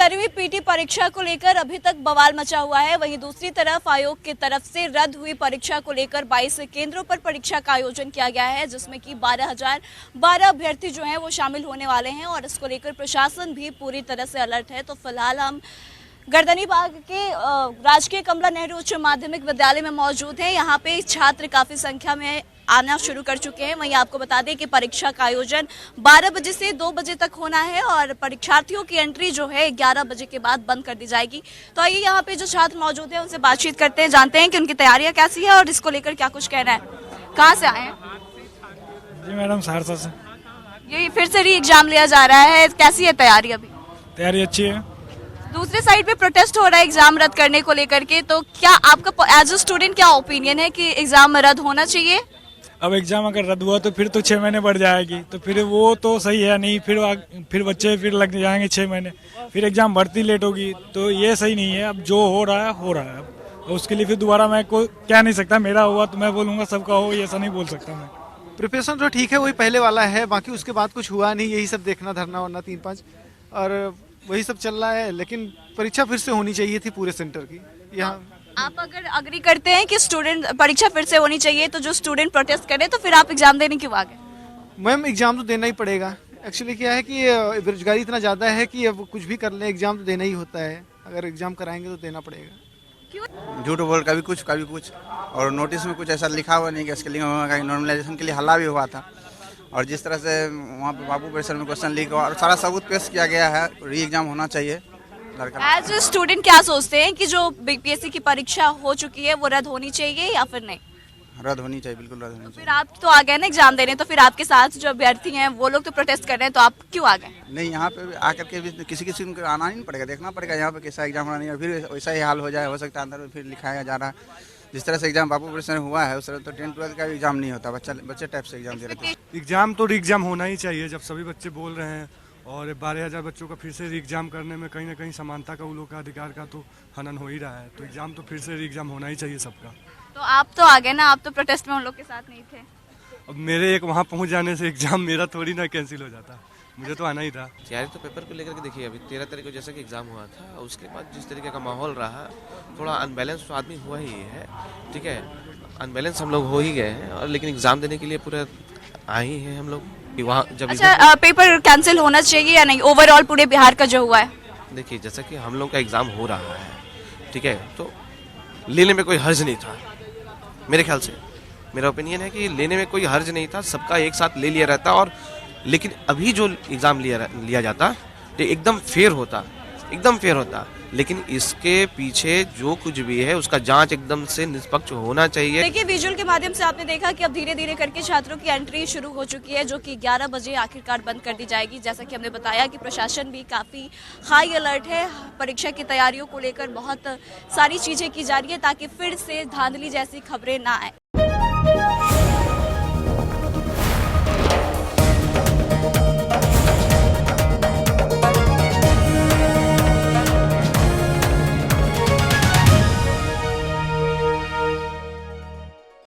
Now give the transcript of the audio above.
12वीं पीटी परीक्षा को लेकर अभी तक बवाल मचा हुआ है। वहीं दूसरी तरफ आयोग की तरफ से रद्द हुई परीक्षा को लेकर 22 केंद्रों पर परीक्षा का आयोजन किया गया है, जिसमें कि 12,012 अभ्यर्थी जो हैं वो शामिल होने वाले हैं और इसको लेकर प्रशासन भी पूरी तरह से अलर्ट है। तो फिलहाल हम गर्दनीबाग के राजकीय कमला नेहरू उच्च माध्यमिक विद्यालय में मौजूद हैं। यहाँ पे छात्र काफी संख्या में आना शुरू कर चुके हैं। वहीं आपको बता दें कि परीक्षा का आयोजन 12 बजे से 2 बजे तक होना है और परीक्षार्थियों की एंट्री जो है 11 बजे के बाद बंद कर दी जाएगी। तो आइए यहाँ पे जो छात्र मौजूद हैं उनसे बातचीत करते हैं, जानते हैं कि उनकी तैयारियां कैसी है और इसको लेकर क्या कुछ कहना है। कहाँ से आए हैं? जी मैडम, सहरसा से। ये फिर से री एग्जाम लिया जा रहा है, कैसी है तैयारी? अभी तैयारी अच्छी है। दूसरी साइड पे प्रोटेस्ट हो रहा है एग्जाम रद्द करने को लेकर के, तो क्या आपका एज अ स्टूडेंट क्या ओपिनियन है कि एग्जाम रद्द होना चाहिए? अब एग्जाम अगर रद्द हुआ तो फिर तो 6 महीने बढ़ जाएगी, तो फिर वो तो सही है नहीं। फिर बच्चे फिर लग जाएंगे 6 महीने, फिर एग्जाम भर्ती लेट होगी, तो ये सही नहीं है। अब जो हो रहा है हो रहा है। अब उसके लिए फिर दोबारा मैं कोई कह नहीं सकता। मेरा हुआ तो मैं बोलूँगा सबका हो, ये ऐसा नहीं बोल सकता मैं। प्रिपरेशन तो ठीक है, वही पहले वाला है, बाकी उसके बाद कुछ हुआ नहीं। यही सब देखना, धरना वरना 3-5 और वही सब चल रहा है। लेकिन परीक्षा फिर से होनी चाहिए थी पूरे सेंटर की यहाँ। आप अगर अग्री करते हैं कि स्टूडेंट परीक्षा फिर से होनी चाहिए, तो जो स्टूडेंट प्रोटेस्ट करे तो फिर आप एग्जाम देने क्यों आ गए? मैम, एग्जाम तो देना ही पड़ेगा। एक्चुअली क्या है कि बेरोजगारी इतना ज़्यादा है कि अब कुछ भी कर ले एग्जाम तो देना ही होता है। अगर एग्जाम कराएंगे तो देना पड़ेगा। क्यों? झूठ बोल कभी कुछ और नोटिस में कुछ ऐसा लिखा हुआ नहीं कि इसके लिए नॉर्मलाइजेशन के लिए हल्ला भी हुआ था। और जिस तरह से वहाँ पे बाबू परिसर में क्वेश्चन लीक हुआ और सारा सबूत पेश किया गया है, री एग्जाम होना चाहिए। एज ए स्टूडेंट क्या सोचते हैं कि जो बीपीएससी की परीक्षा हो चुकी है वो रद्द होनी चाहिए या फिर नहीं? रद्द होनी चाहिए, बिल्कुल रद्द होनी चाहिए। फिर आप तो आ गए ना एग्जाम देने, तो फिर आपके साथ जो अभ्यर्थी हैं वो लोग तो प्रोटेस्ट कर रहे हैं, तो आप क्यों आ गए? नहीं, यहाँ पे आकर के भी किसी को आना नहीं पड़ेगा, देखना पड़ेगा यहाँ पे कैसा एग्जाम होना नहीं है। फिर वैसा ही हाल हो जाए, हो सकता है अंदर में फिर लिखाया जा रहा है। जिस तरह से एग्जाम बाबू परिसर में हुआ है उस तरह तो 10th-12th का एग्जाम नहीं होता। बच्चे टाइप से एग्जाम दे रहे थे। एग्जाम तो री एग्जाम होना ही चाहिए। जब सभी बच्चे बोल रहे हैं और 12,000 बच्चों का फिर से री एग्जाम करने में कहीं ना कहीं समानता का, उन लोग का अधिकार का तो हनन हो ही रहा है, तो एग्जाम तो फिर से री एग्जाम होना ही चाहिए सबका। तो आप तो आ गए ना, आप तो प्रोटेस्ट में उन लोग के साथ नहीं थे। अब मेरे एक वहाँ पहुँच जाने से एग्जाम मेरा थोड़ी ना कैंसिल हो जाता, मुझे तो आना ही था। तैयारी तो पेपर को लेकर के देखिए, अभी 13 तारीख को जैसा कि एग्जाम हुआ था, उसके बाद जिस तरीके का माहौल रहा, थोड़ा अनबैलेंस तो आदमी हुआ ही है। ठीक है, अनबैलेंस हम लोग हो ही गए हैं, और लेकिन एग्जाम देने के लिए पूरे आए ही हैं हम लोग वहाँ। जब अच्छा, पेपर कैंसिल होना चाहिए या नहीं ओवरऑल पूरे बिहार का जो हुआ है? देखिए, जैसा कि हम लोग का एग्जाम हो रहा है, ठीक है, तो लेने में कोई हर्ज नहीं था मेरे ख्याल से। मेरा ओपिनियन है कि लेने में कोई हर्ज नहीं था, सबका एक साथ ले लिया रहता। और लेकिन अभी जो एग्जाम लिया जाता तो एकदम फेयर होता। लेकिन इसके पीछे जो कुछ भी है उसका जांच एकदम से निष्पक्ष होना चाहिए। देखिए, विजुअल के माध्यम से आपने देखा कि अब धीरे धीरे करके छात्रों की एंट्री शुरू हो चुकी है, जो कि 11 बजे आखिरकार बंद कर दी जाएगी। जैसा कि हमने बताया कि प्रशासन भी काफी हाई अलर्ट है। परीक्षा की तैयारियों को लेकर बहुत सारी चीजें की जा रही है ताकि फिर से धांधली जैसी खबरें ना आए।